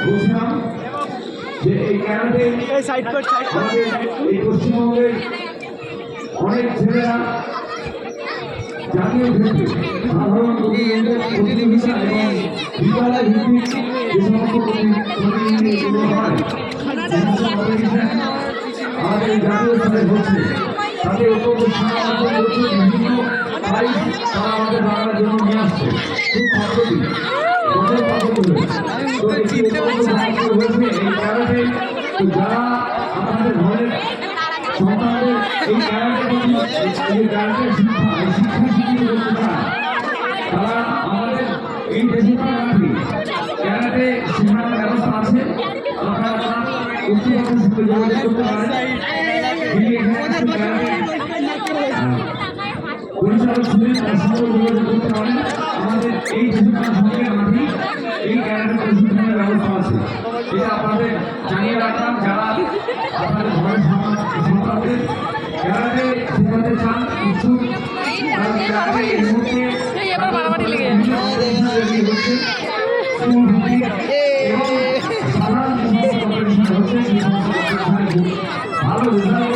বলছিলাম যে এই ক্যারাটে এই পশ্চিমবঙ্গের অনেক ছেলেরা জাতীয় ক্ষেত্রে সাধারণ প্রতিযোগিতা এবং বিদ্যালয় ভিত্তিক যে সমস্ত প্রতিযোগিতাগুলো হয় আমাদের জাতীয় স্তরে হচ্ছে তাতে অত্যন্ত বিভিন্ন প্রাইজ তারা আমাদের বাংলার জন্য নিয়ে আসছে খুব পদ্ধতি বছর পদ্ধতি হয়েছে এই ক্যারাটে যারা আপনাদের ঘরের সন্তানদের এই ক্যারাটের শিক্ষা শিক্ষিত করতে চায় তারা আমাদের এই বেশিরভাগ মাঠে ক্যারাটে শেখানোর ব্যবস্থা আছে। আপনারা কর্তৃপক্ষের সাথে যোগাযোগ করতে পারেন। পরিচালক ছিলেন তার সঙ্গে যোগাযোগ করতে পারেন। আমাদের এই বেশিরভাগ সঙ্গের মাঠে এই ক্যারাটে প্রশিক্ষণের ব্যবস্থা আছে। এটা আপনাদের জানিয়ে রাখলাম যারা আপনাদের ঘরের